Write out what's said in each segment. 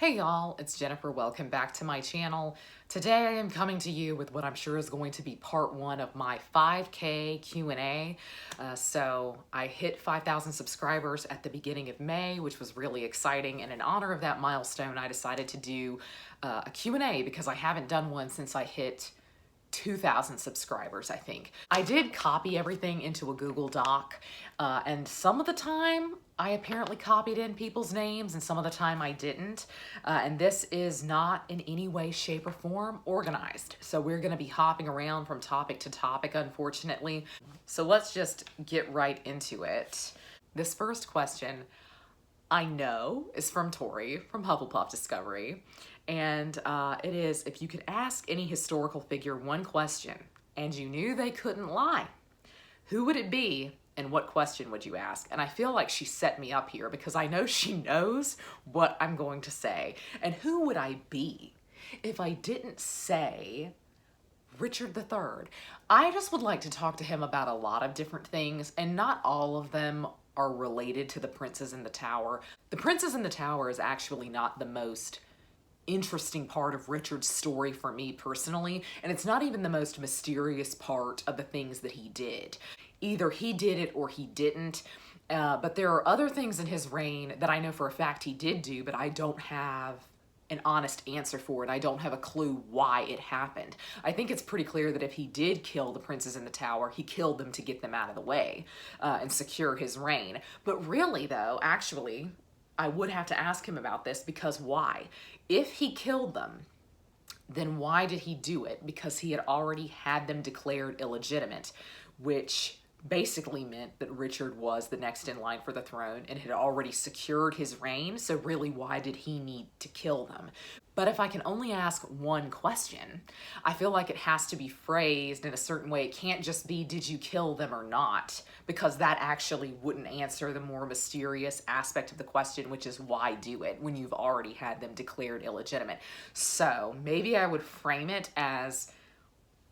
Hey y'all, it's Jennifer. Welcome back to my channel. Today I am coming to you with what I'm sure is going to be part one of my 5K Q&A. So I hit 5,000 subscribers at the beginning of May, which was really exciting. And in honor of that milestone, I decided to do a Q&A because I haven't done one since I hit 2,000 subscribers, I think. I did copy everything into a Google Doc, and some of the time I apparently copied in people's names and some of the time I didn't. And this is not in any way, shape, or form organized. So we're gonna be hopping around from topic to topic, unfortunately. So let's just get right into it. This first question I know is from Tori from Hufflepuff Discovery. And it is, if you could ask any historical figure one question and you knew they couldn't lie, who would it be and what question would you ask? And I feel like she set me up here because I know she knows what I'm going to say. And who would I be if I didn't say Richard III? I just would like to talk to him about a lot of different things, and not all of them are related to the Princes in the Tower. The Princes in the Tower is actually not the most interesting part of Richard's story for me personally, and it's not even the most mysterious part of the things that he did. Either he did it or he didn't, but there are other things in his reign that I know for a fact he did do, but I don't have an honest answer for it. I don't have a clue why it happened. I think it's pretty clear that if he did kill the princes in the tower, he killed them to get them out of the way and secure his reign. But really though, actually, I would have to ask him about this, because why? If he killed them, then why did he do it? Because he had already had them declared illegitimate, which basically meant that Richard was the next in line for the throne and had already secured his reign. So really, why did he need to kill them? But if I can only ask one question, I feel like it has to be phrased in a certain way. It can't just be, did you kill them or not? Because that actually wouldn't answer the more mysterious aspect of the question, which is why do it when you've already had them declared illegitimate? So maybe I would frame it as,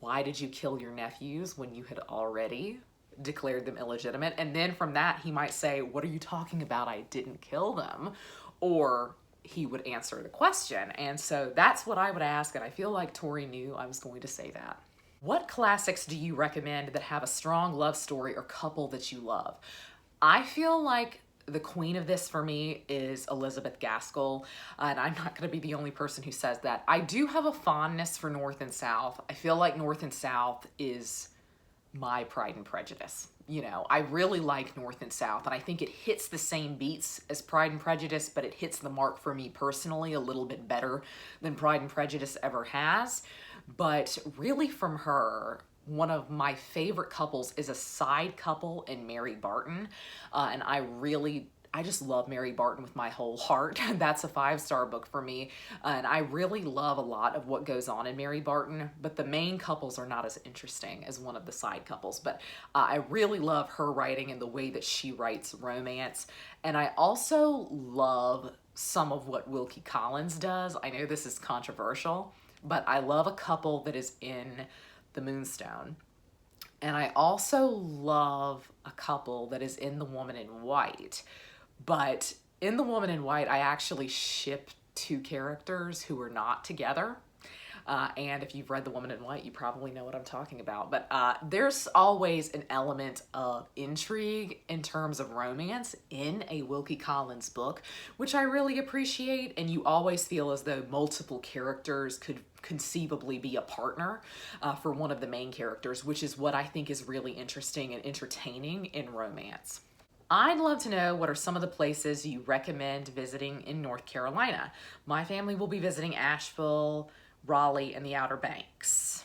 why did you kill your nephews when you had already declared them illegitimate? And then from that, he might say, what are you talking about? I didn't kill them. Or he would answer the question. And so that's what I would ask. And I feel like Tori knew I was going to say that. What classics do you recommend that have a strong love story or couple that you love? I feel like the queen of this for me is Elizabeth Gaskell, and I'm not going to be the only person who says that. I do have a fondness for North and South. I feel like North and South is my Pride and Prejudice. You know, I really like North and South, and I think it hits the same beats as Pride and Prejudice, but it hits the mark for me personally a little bit better than Pride and Prejudice ever has. But really from her, one of my favorite couples is a side couple in Mary Barton, and I just love Mary Barton with my whole heart. That's a 5-star book for me. And I really love a lot of what goes on in Mary Barton, but the main couples are not as interesting as one of the side couples. But I really love her writing and the way that she writes romance. And I also love some of what Wilkie Collins does. I know this is controversial, but I love a couple that is in The Moonstone. And I also love a couple that is in The Woman in White. But in The Woman in White, I actually ship two characters who are not together. And if you've read The Woman in White, you probably know what I'm talking about. But there's always an element of intrigue in terms of romance in a Wilkie Collins book, which I really appreciate. And you always feel as though multiple characters could conceivably be a partner for one of the main characters, which is what I think is really interesting and entertaining in romance. I'd love to know, what are some of the places you recommend visiting in North Carolina? My family will be visiting Asheville, Raleigh, and the Outer Banks.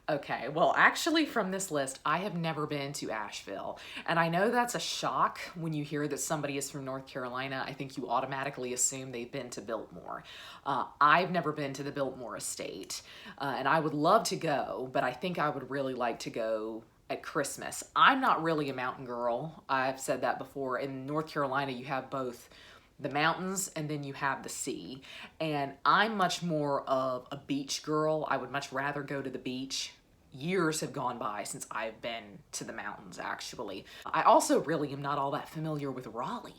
Okay, well, actually from this list, I have never been to Asheville. And I know that's a shock when you hear that somebody is from North Carolina. I think you automatically assume they've been to Biltmore. I've never been to the Biltmore estate, and I would love to go, but I think I would really like to go at Christmas. I'm not really a mountain girl. I've said that before. In North Carolina, you have both the mountains and then you have the sea. And I'm much more of a beach girl. I would much rather go to the beach. Years have gone by since I've been to the mountains, actually. I also really am not all that familiar with Raleigh.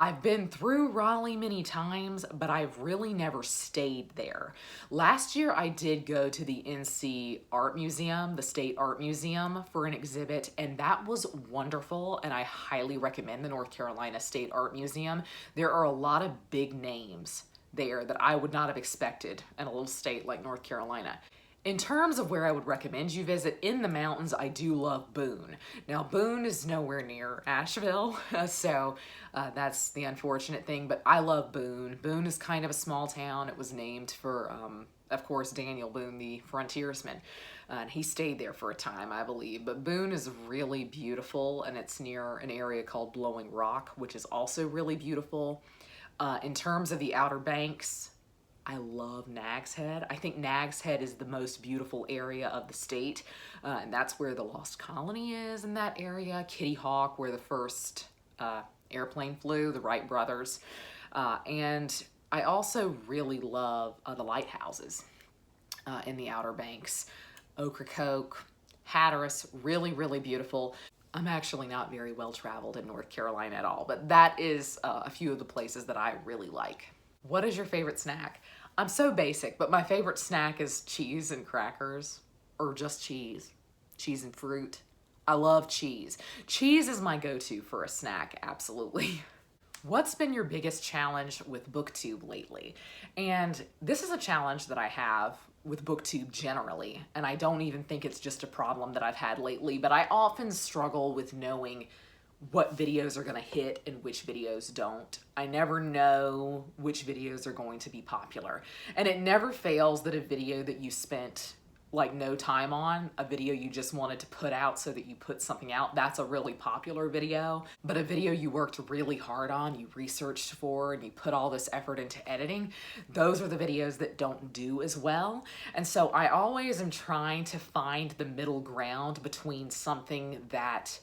I've been through Raleigh many times, but I've really never stayed there. Last year, I did go to the NC Art Museum, the State Art Museum, for an exhibit, and that was wonderful, and I highly recommend the North Carolina State Art Museum. There are a lot of big names there that I would not have expected in a little state like North Carolina. In terms of where I would recommend you visit in the mountains, I do love Boone. Now, Boone is nowhere near Asheville, so that's the unfortunate thing, but I love Boone. Boone is kind of a small town. It was named for, of course, Daniel Boone, the frontiersman, and he stayed there for a time, I believe. But Boone is really beautiful, and it's near an area called Blowing Rock, which is also really beautiful. In terms of the Outer Banks, I love Nags Head. I think Nags Head is the most beautiful area of the state, and that's where the Lost Colony is in that area. Kitty Hawk, where the first airplane flew, the Wright brothers. And I also really love the lighthouses in the Outer Banks. Ocracoke, Hatteras, really, really beautiful. I'm actually not very well traveled in North Carolina at all, but that is a few of the places that I really like. What is your favorite snack? I'm so basic, but my favorite snack is cheese and crackers, or just cheese. Cheese and fruit. I love cheese. Cheese is my go-to for a snack, absolutely. What's been your biggest challenge with Booktube lately? And this is a challenge that I have with Booktube generally, and I don't even think it's just a problem that I've had lately, but I often struggle with knowing what videos are going to hit and which videos don't. I never know which videos are going to be popular. And it never fails that a video that you spent like no time on, a video you just wanted to put out so that you put something out, that's a really popular video. But a video you worked really hard on, you researched for, and you put all this effort into editing, those are the videos that don't do as well. And so I always am trying to find the middle ground between something that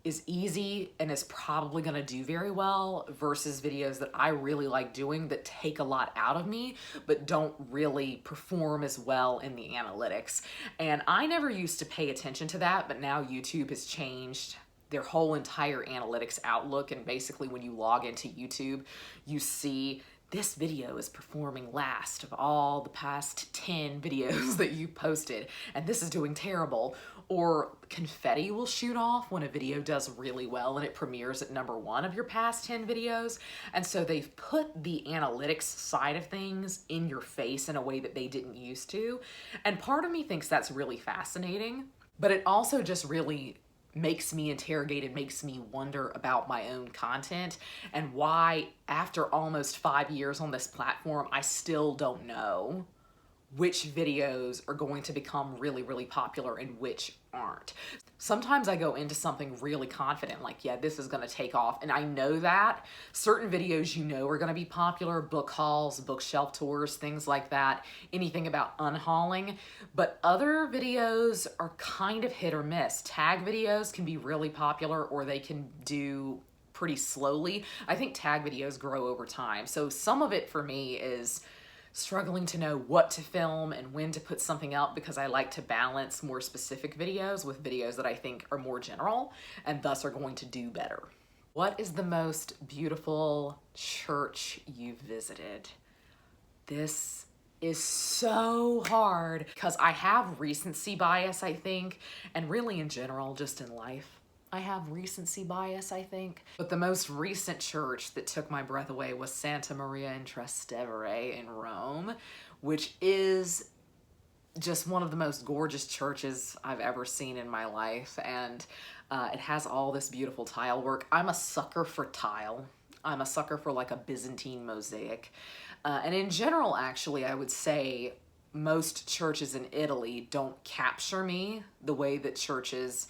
is easy and is probably gonna do very well versus videos that I really like doing that take a lot out of me but don't really perform as well in the analytics. And I never used to pay attention to that, but now YouTube has changed their whole entire analytics outlook, and basically when you log into YouTube, you see this video is performing last of all the past 10 videos that you posted, and this is doing terrible. Or confetti will shoot off when a video does really well and it premieres at #1 of your past 10 videos. And so they've put the analytics side of things in your face in a way that they didn't used to. And part of me thinks that's really fascinating, but it also just really makes me interrogate and makes me wonder about my own content and why, after almost 5 years on this platform, I still don't know which videos are going to become really, really popular and which aren't. Sometimes I go into something really confident, like, yeah, this is gonna take off, and I know that. Certain videos you know are gonna be popular, book hauls, bookshelf tours, things like that, anything about unhauling, but other videos are kind of hit or miss. Tag videos can be really popular or they can do pretty slowly. I think tag videos grow over time, so some of it for me is struggling to know what to film and when to put something out, because I like to balance more specific videos with videos that I think are more general and thus are going to do better. What is the most beautiful church you've visited? This is so hard because I have recency bias, I think, and really in general, just in life, I have recency bias, I think. But the most recent church that took my breath away was Santa Maria in Trastevere in Rome, which is just one of the most gorgeous churches I've ever seen in my life. And it has all this beautiful tile work. I'm a sucker for tile. I'm a sucker for like a Byzantine mosaic. And in general, actually, I would say most churches in Italy don't capture me the way that churches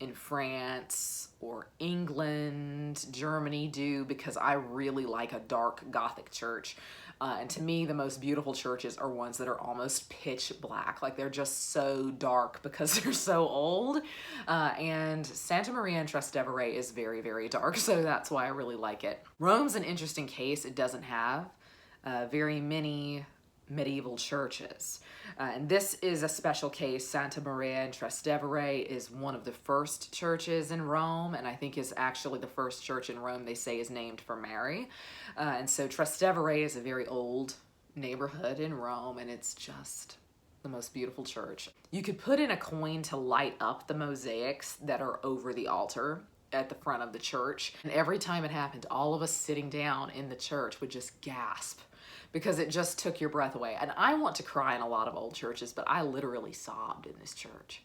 in France or England, Germany do, because I really like a dark Gothic church. And to me, the most beautiful churches are ones that are almost pitch black. Like they're just so dark because they're so old. And Santa Maria in Trastevere is very, very dark. So that's why I really like it. Rome's an interesting case. It doesn't have very many medieval churches. And this is a special case. Santa Maria in Trastevere is one of the first churches in Rome, and I think is actually the first church in Rome they say is named for Mary. And so Trastevere is a very old neighborhood in Rome, and it's just the most beautiful church. You could put in a coin to light up the mosaics that are over the altar at the front of the church. And every time it happened, all of us sitting down in the church would just gasp because it just took your breath away. And I want to cry in a lot of old churches, but I literally sobbed in this church.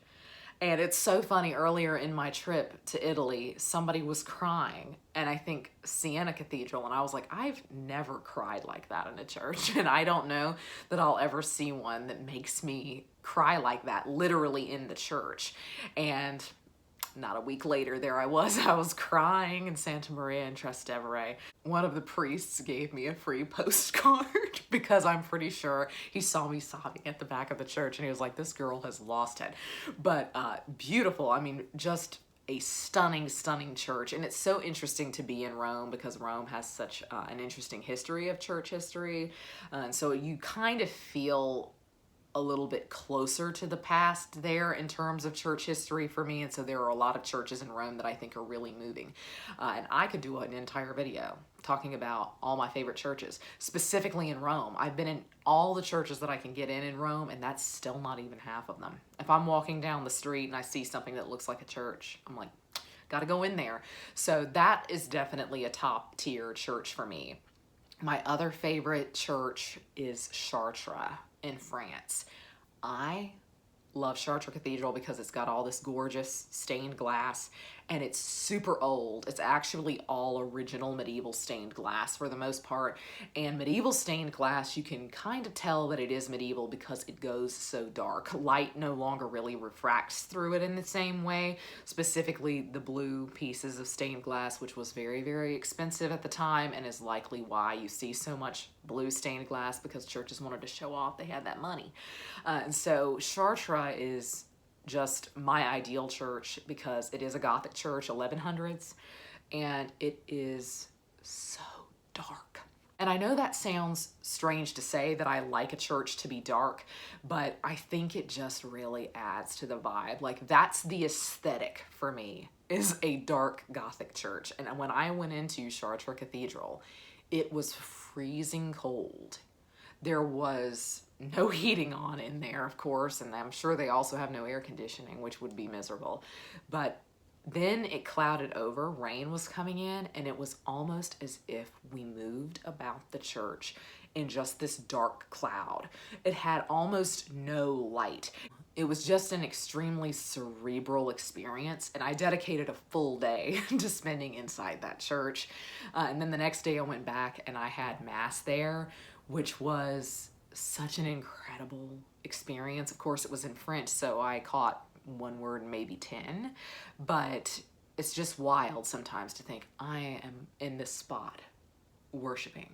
And it's so funny, earlier in my trip to Italy, somebody was crying, and I think Siena Cathedral, and I was like, I've never cried like that in a church, and I don't know that I'll ever see one that makes me cry like that, literally in the church. And not a week later, there I was crying in Santa Maria in Trastevere. One of the priests gave me a free postcard because I'm pretty sure he saw me sobbing at the back of the church and he was like, this girl has lost it. But beautiful. I mean, just a stunning, stunning church. And it's so interesting to be in Rome because Rome has such an interesting history of church history. And so you kind of feel a little bit closer to the past there in terms of church history for me. And so there are a lot of churches in Rome that I think are really moving. And I could do an entire video talking about all my favorite churches, specifically in Rome. I've been in all the churches that I can get in Rome, and that's still not even half of them. If I'm walking down the street and I see something that looks like a church, I'm like, gotta go in there. So that is definitely a top tier church for me. My other favorite church is Chartres in France. I love Chartres Cathedral because it's got all this gorgeous stained glass and it's super old. It's actually all original medieval stained glass for the most part. And medieval stained glass, you can kind of tell that it is medieval because it goes so dark. Light no longer really refracts through it in the same way, specifically the blue pieces of stained glass, which was very, very expensive at the time and is likely why you see so much blue stained glass, because churches wanted to show off they had that money. And so Chartres is just my ideal church because it is a Gothic church, 1100s, and it is so dark. And I know that sounds strange to say that I like a church to be dark, but I think it just really adds to the vibe. Like, that's the aesthetic for me, is a dark Gothic church. And when I went into Chartres Cathedral, it was freezing cold. There was no heating on in there, of course, and I'm sure they also have no air conditioning, which would be miserable. But then it clouded over, rain was coming in, and it was almost as if we moved about the church in just this dark cloud. It had almost no light. It was just an extremely cerebral experience, and I dedicated a full day to spending inside that church. And then the next day I went back and I had mass there, which was such an incredible experience. Of course, it was in French, so I caught one word, maybe 10, but it's just wild sometimes to think I am in this spot worshiping,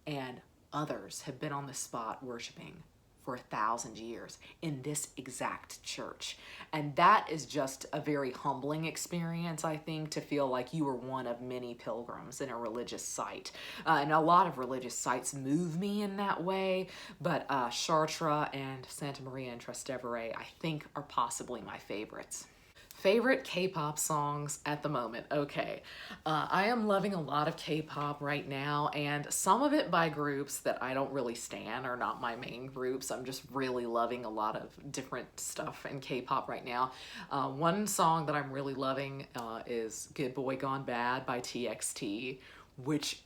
and others have been on this spot worshiping for 1,000 years in this exact church. And that is just a very humbling experience, I think, to feel like you are one of many pilgrims in a religious site. And a lot of religious sites move me in that way, but Chartres and Santa Maria in Trastevere, I think, are possibly my favorites. Favorite K-pop songs at the moment. Okay, I am loving a lot of K-pop right now, and some of it by groups that I don't really stan, are not my main groups. I'm just really loving a lot of different stuff in K-pop right now. One song that I'm really loving is Good Boy Gone Bad by TXT, which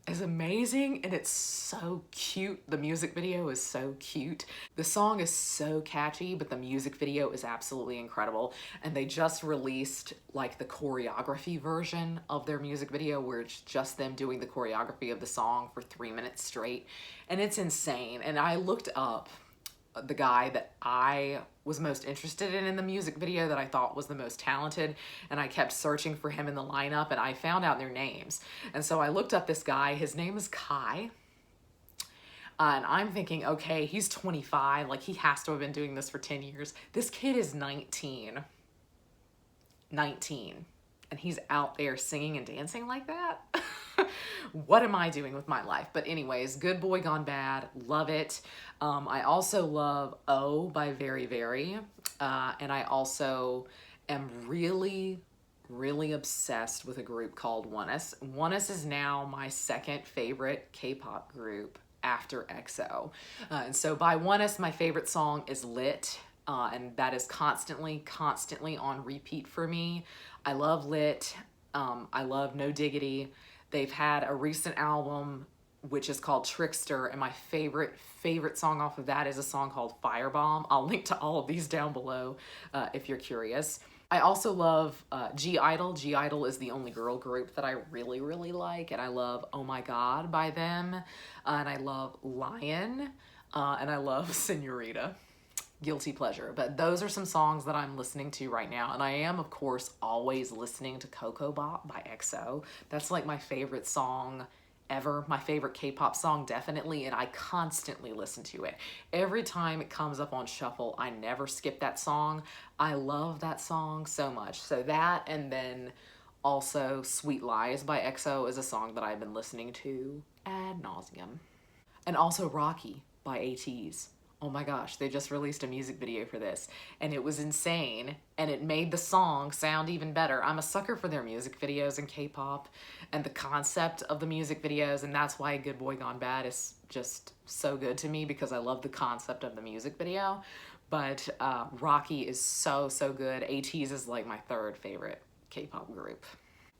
is amazing, and it's so cute. The music video is so cute. The song is so catchy, but the music video is absolutely incredible. And they just released like the choreography version of their music video, where it's just them doing the choreography of the song for 3 minutes straight. And it's insane. And I looked up the guy that I was most interested in the music video, that I thought was the most talented, and I kept searching for him in the lineup, and I found out their names. And so I looked up this guy. His name is Kai, and I'm thinking, okay, he's 25, like he has to have been doing this for 10 years. This kid is 19. and he's out there singing and dancing like that. What am I doing with my life? But anyways, Good Boy Gone Bad, love it. I also love Oh by Very Very, and I also am really obsessed with a group called ONEUS. ONEUS is now my second favorite K-pop group after EXO. And so by ONEUS, my favorite song is Lit, and that is constantly on repeat for me. I love Lit. I love No Diggity. They've had a recent album which is called Trickster, and my favorite song off of that is a song called Firebomb. I'll link to all of these down below if you're curious. I also love G-Idol. G-Idol is the only girl group that I really like, and I love Oh My God by them, and I love Lion, and I love Senorita. Guilty pleasure. But those are some songs that I'm listening to right now, and I am, of course, always listening to Coco Bop by EXO. That's like my favorite song ever, my favorite K-pop song, definitely, and I constantly listen to it. Every time it comes up on shuffle, I never skip that song. I love that song so much. So that, and then also Sweet Lies by EXO is a song that I've been listening to ad nauseum. And also Rocky by ATEEZ. Oh my gosh, they just released a music video for this, and it was insane, and it made the song sound even better. I'm a sucker for their music videos in K-pop and the concept of the music videos, and that's why Good Boy Gone Bad is just so good to me, because I love the concept of the music video. But Rocky is so good. ATEEZ is like my third favorite K-pop group.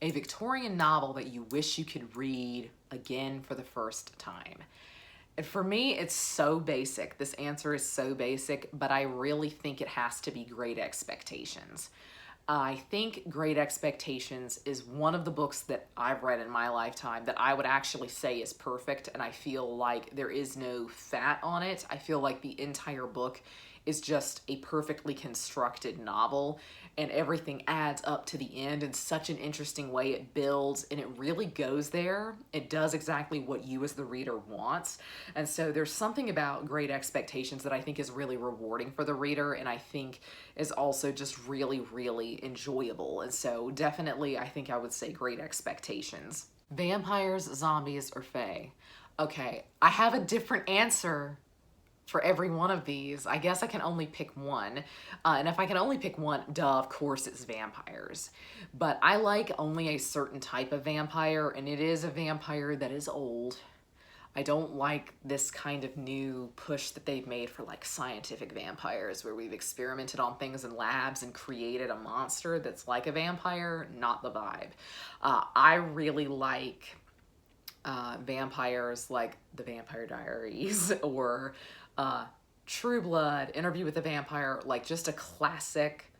A Victorian novel that you wish you could read again for the first time. And for me, it's so basic. This answer is so basic, but I really think it has to be Great Expectations. I think Great Expectations is one of the books that I've read in my lifetime that I would actually say is perfect, and I feel like there is no fat on it. I feel like the entire book is just a perfectly constructed novel, and everything adds up to the end in such an interesting way. It builds, and it really goes there. It does exactly what you as the reader wants. And so there's something about Great Expectations that I think is really rewarding for the reader, and I think is also just really enjoyable. And so definitely, I think I would say Great Expectations. Vampires, zombies, or fae? Okay, I have a different answer for every one of these. I guess I can only pick one. And if I can only pick one, duh, of course it's vampires. But I like only a certain type of vampire, and it is a vampire that is old. I don't like this kind of new push that they've made for like scientific vampires, where we've experimented on things in labs and created a monster that's like a vampire. Not the vibe. I really like vampires like The Vampire Diaries or True Blood, Interview with the Vampire, like just a classic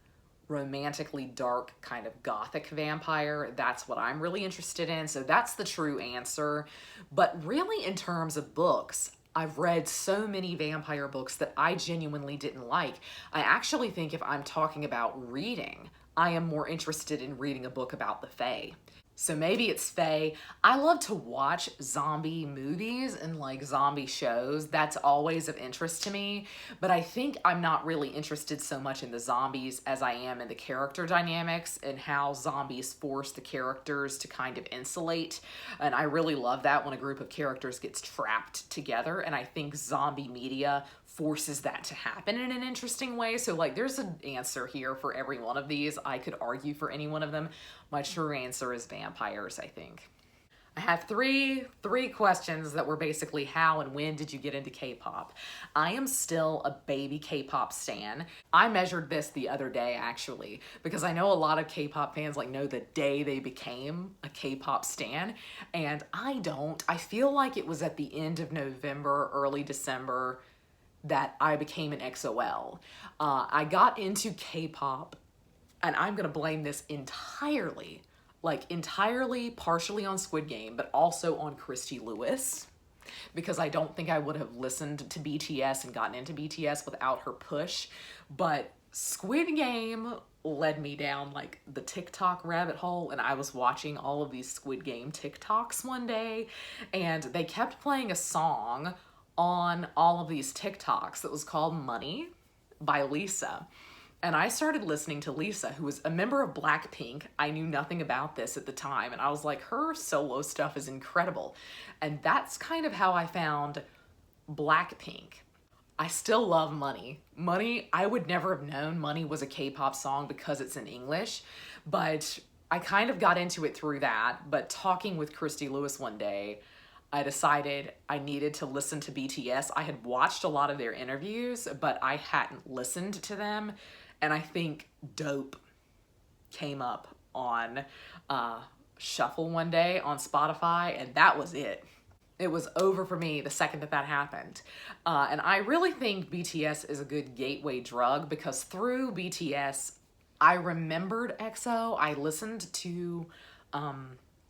romantically dark kind of gothic vampire. That's what I'm really interested in. So that's the true answer. But really, in terms of books, I've read so many vampire books that I genuinely didn't like. I actually think if I'm talking about reading, I am more interested in reading a book about the Fae. So maybe it's fae. I love to watch zombie movies and like zombie shows. That's always of interest to me. But I think I'm not really interested so much in the zombies as I am in the character dynamics and how zombies force the characters to kind of insulate. And I really love that when a group of characters gets trapped together. And I think zombie media forces that to happen in an interesting way. So like there's an answer here for every one of these. I could argue for any one of them. My true answer is vampires, I think. I have three questions that were basically how and when did you get into K-pop? I am still a baby K-pop stan. I measured this the other day actually, because I know a lot of K-pop fans like know the day they became a K-pop stan, and I don't. I feel like it was at the end of November, early December that I became an XOL. I got into K-pop, and I'm gonna blame this entirely partially on Squid Game, but also on Christy Lewis, because I don't think I would have listened to BTS and gotten into BTS without her push. But Squid Game led me down like the TikTok rabbit hole, and I was watching all of these Squid Game TikToks one day, and they kept playing a song on all of these TikToks that was called Money by Lisa. and I started listening to Lisa, who was a member of Blackpink. I knew nothing about this at the time, and I was like, her solo stuff is incredible. And that's kind of how I found Blackpink. I still love Money. Money, I would never have known Money was a K-pop song because it's in English, but I kind of got into it through that. But talking with Christy Lewis one day, I decided I needed to listen to BTS. I had watched a lot of their interviews, but I hadn't listened to them. And I think Dope came up on Shuffle one day on Spotify, and that was it. It was over for me the second that happened. And I really think BTS is a good gateway drug, because through BTS, I remembered EXO. I listened to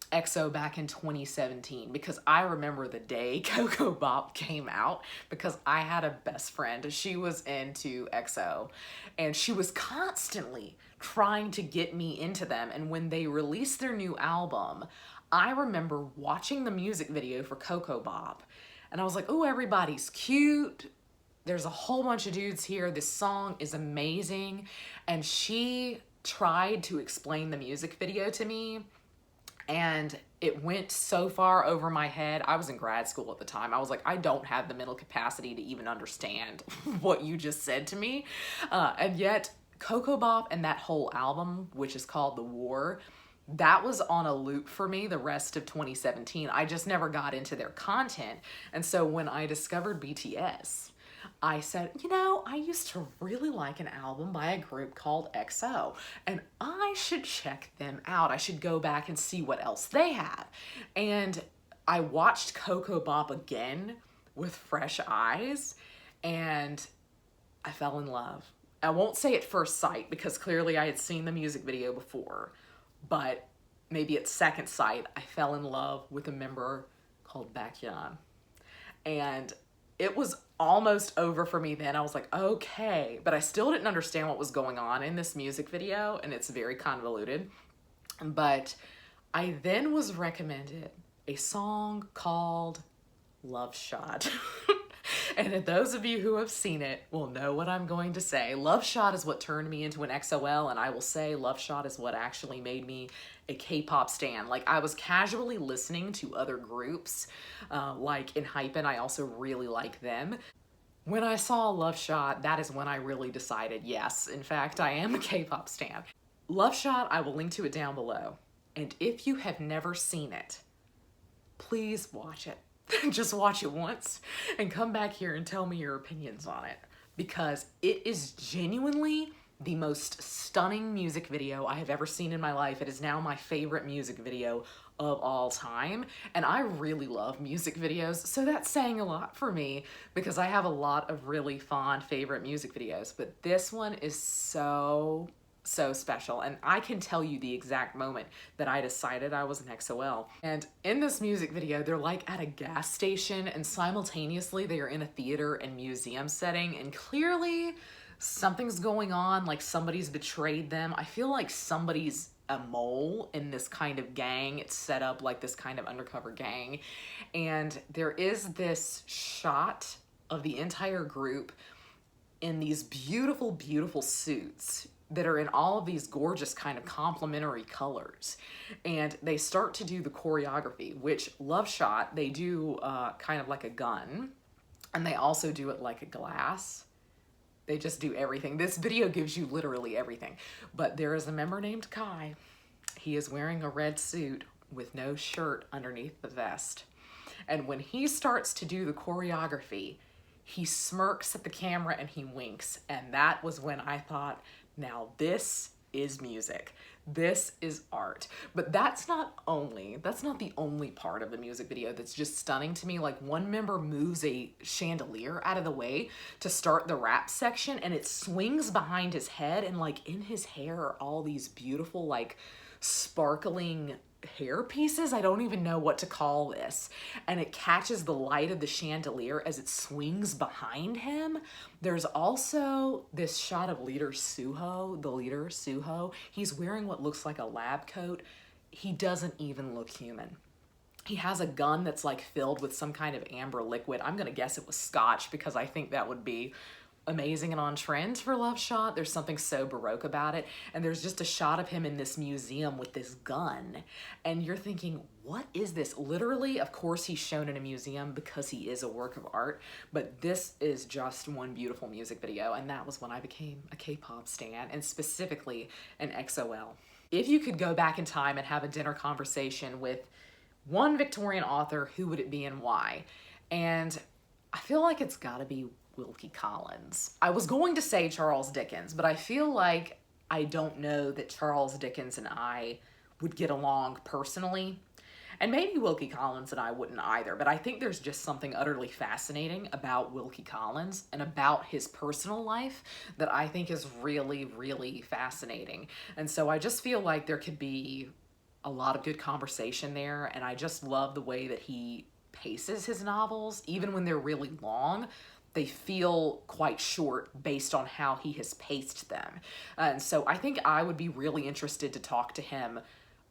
EXO back in 2017 because I remember the day Coco Bop came out, because I had a best friend. She was into EXO and she was constantly trying to get me into them. And when they released their new album, I remember watching the music video for Coco Bop and I was like, oh, everybody's cute. There's a whole bunch of dudes here. This song is amazing. And she tried to explain the music video to me, and it went so far over my head. I was in grad school at the time. I was like, I don't have the mental capacity to even understand what you just said to me. And yet Coco Bop and that whole album, which is called The War, that was on a loop for me the rest of 2017. I just never got into their content. And so when I discovered BTS, I said, you know, I used to really like an album by a group called EXO, and I should check them out. I should go back and see what else they have. And I watched Coco Bop again with fresh eyes, and I fell in love. I won't say at first sight, because clearly I had seen the music video before, but maybe at second sight, I fell in love with a member called Baekhyun. And it was almost over for me then. I was like, okay, but I still didn't understand what was going on in this music video, and it's very convoluted. But I then was recommended a song called Love Shot. And those of you who have seen it will know what I'm going to say. Love Shot is what turned me into an XOL, and I will say Love Shot is what actually made me a K-pop stan. Like, I was casually listening to other groups, like in Hypen. I also really like them. When I saw Love Shot, that is when I really decided, yes, in fact, I am a K-pop stan. Love Shot, I will link to it down below. And if you have never seen it, please watch it. Just watch it once and come back here and tell me your opinions on it, because it is genuinely the most stunning music video I have ever seen in my life. It is now my favorite music video of all time, and I really love music videos, so that's saying a lot for me, because I have a lot of really fond favorite music videos, but this one is so special. And I can tell you the exact moment that I decided I was an XOL. And in this music video, they're like at a gas station, and simultaneously they are in a theater and museum setting, and clearly something's going on, like somebody's betrayed them. I feel like somebody's a mole in this kind of gang. It's set up like this kind of undercover gang. And there is this shot of the entire group in these beautiful, beautiful suits that are in all of these gorgeous kind of complementary colors. And they start to do the choreography, which Love Shot, they do kind of like a gun, and they also do it like a glass. They just do everything. This video gives you literally everything. But there is a member named Kai. He is wearing a red suit with no shirt underneath the vest. And when he starts to do the choreography, he smirks at the camera and he winks. And that was when I thought, now this is music. This is art. But that's not the only part of the music video that's just stunning to me. Like, one member moves a chandelier out of the way to start the rap section, and it swings behind his head, and like in his hair are all these beautiful, like, sparkling hair pieces. I don't even know what to call this. And it catches the light of the chandelier as it swings behind him. There's also this shot of the leader Suho. He's wearing what looks like a lab coat. He doesn't even look human. He has a gun that's like filled with some kind of amber liquid. I'm gonna guess it was scotch, because I think that would be amazing and on trend for Love Shot. There's something so Baroque about it. And there's just a shot of him in this museum with this gun. And you're thinking, what is this? Literally, of course, he's shown in a museum because he is a work of art. But this is just one beautiful music video. And that was when I became a K-pop stan, and specifically an XOL. If you could go back in time and have a dinner conversation with one Victorian author, who would it be and why? And I feel like it's gotta be Wilkie Collins. I was going to say Charles Dickens, but I feel like I don't know that Charles Dickens and I would get along personally. And maybe Wilkie Collins and I wouldn't either, but I think there's just something utterly fascinating about Wilkie Collins and about his personal life that I think is really, really fascinating. And so I just feel like there could be a lot of good conversation there, and I just love the way that he paces his novels. Even when they're really long, they feel quite short based on how he has paced them. And so I think I would be really interested to talk to him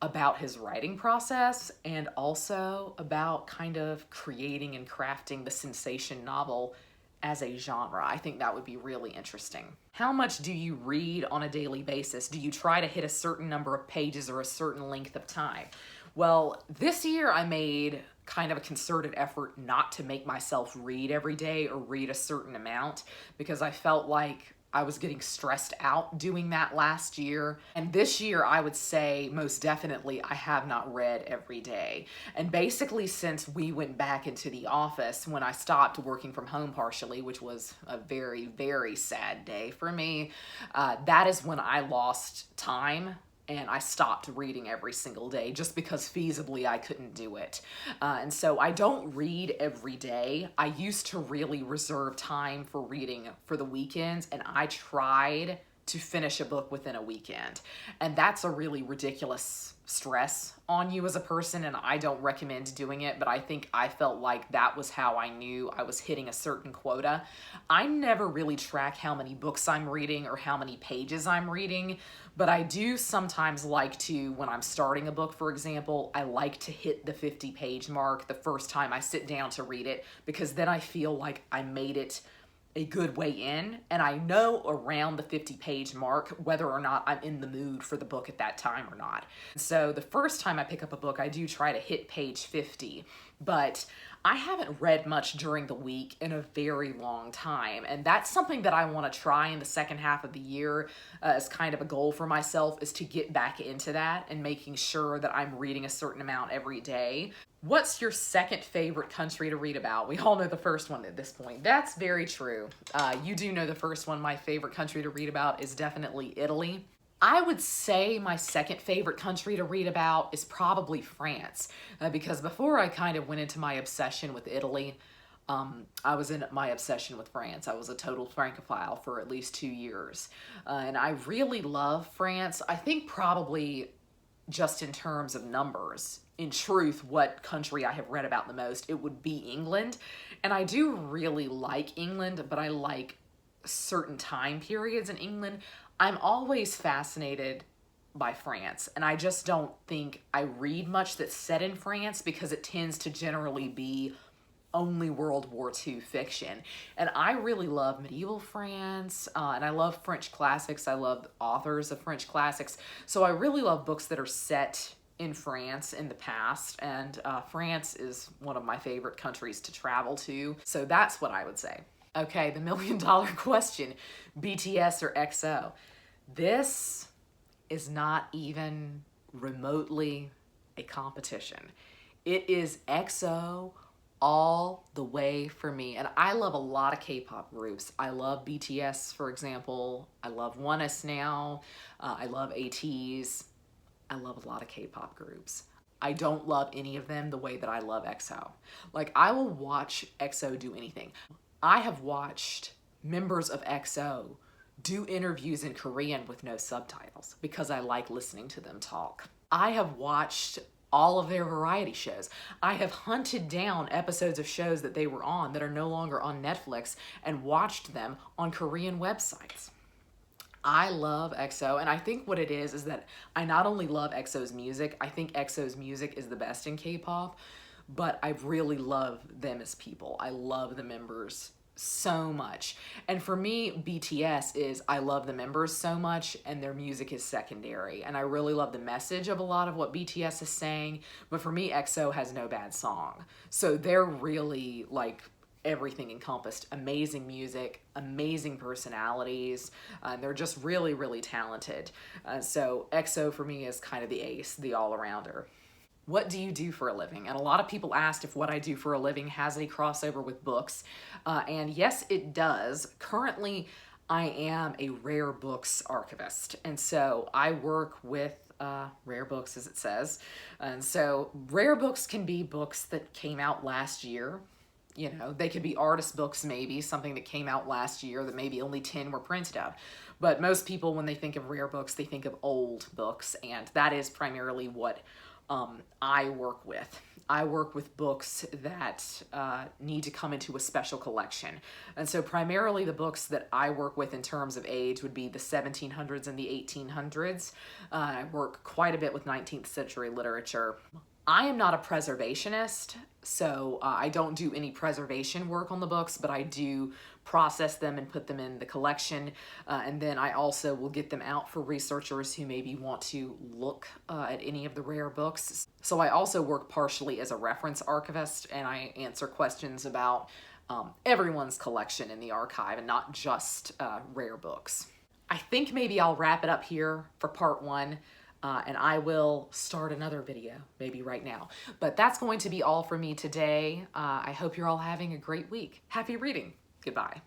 about his writing process and also about kind of creating and crafting the sensation novel as a genre. I think that would be really interesting. How much do you read on a daily basis? Do you try to hit a certain number of pages or a certain length of time? Well, this year I made kind of a concerted effort not to make myself read every day or read a certain amount, because I felt like I was getting stressed out doing that last year. And this year, I would say most definitely I have not read every day. And basically since we went back into the office, when I stopped working from home partially, which was a very, very sad day for me, that is when I lost time. And I stopped reading every single day just because feasibly I couldn't do it. And so I don't read every day. I used to really reserve time for reading for the weekends, and I tried to finish a book within a weekend. And that's a really ridiculous stress on you as a person, and I don't recommend doing it, but I think I felt like that was how I knew I was hitting a certain quota. I never really track how many books I'm reading or how many pages I'm reading, but I do sometimes like to, when I'm starting a book, for example, I like to hit the 50-page mark the first time I sit down to read it, because then I feel like I made it a good way in, and I know around the 50-page mark whether or not I'm in the mood for the book at that time or not. So the first time I pick up a book, I do try to hit page 50, but I haven't read much during the week in a very long time, and that's something that I want to try in the second half of the year as kind of a goal for myself, is to get back into that and making sure that I'm reading a certain amount every day. What's your second favorite country to read about? We all know the first one at this point. That's very true. You do know the first one. My favorite country to read about is definitely Italy. I would say my second favorite country to read about is probably France, because before I kind of went into my obsession with Italy, I was in my obsession with France. I was a total Francophile for at least 2 years, and I really love France. I think probably just in terms of numbers, in truth, what country I have read about the most, it would be England. And I do really like England, but I like certain time periods in England. I'm always fascinated by France, and I just don't think I read much that's set in France, because it tends to generally be only World War II fiction. And I really love medieval France, and I love French classics. I love authors of French classics. So I really love books that are set in France in the past, and France is one of my favorite countries to travel to. So that's what I would say. Okay, the million-dollar question, BTS or EXO? This is not even remotely a competition. It is EXO all the way for me. And I love a lot of K-pop groups. I love BTS, for example. I love ONEUS now. I love ATEEZ. I love a lot of K-pop groups. I don't love any of them the way that I love EXO. Like, I will watch EXO do anything. I have watched members of EXO do interviews in Korean with no subtitles because I like listening to them talk. I have watched all of their variety shows. I have hunted down episodes of shows that they were on that are no longer on Netflix and watched them on Korean websites. I love EXO, and I think what it is that I not only love EXO's music, I think EXO's music is the best in K-pop, but I really love them as people. I love the members so much. And for me, BTS is, I love the members so much and their music is secondary. And I really love the message of a lot of what BTS is saying. But for me, EXO has no bad song. So they're really like everything encompassed. Amazing music, amazing personalities. They're just really, really talented. So EXO for me is kind of the ace, the all-arounder. What do you do for a living? And a lot of people asked if what I do for a living has any crossover with books. And yes, it does. Currently, I am a rare books archivist. And so I work with rare books, as it says. And so rare books can be books that came out last year. You know, they could be artist books, maybe something that came out last year that maybe only 10 were printed of. But most people, when they think of rare books, they think of old books. And that is primarily what I work with. I work with books that need to come into a special collection. And so primarily the books that I work with in terms of age would be the 1700s and the 1800s. I work quite a bit with 19th century literature. I am not a preservationist, so I don't do any preservation work on the books, but I do process them and put them in the collection. And then I also will get them out for researchers who maybe want to look at any of the rare books. So I also work partially as a reference archivist, and I answer questions about everyone's collection in the archive and not just rare books. I think maybe I'll wrap it up here for part one. And I will start another video, maybe right now. But that's going to be all for me today. I hope you're all having a great week. Happy reading. Goodbye.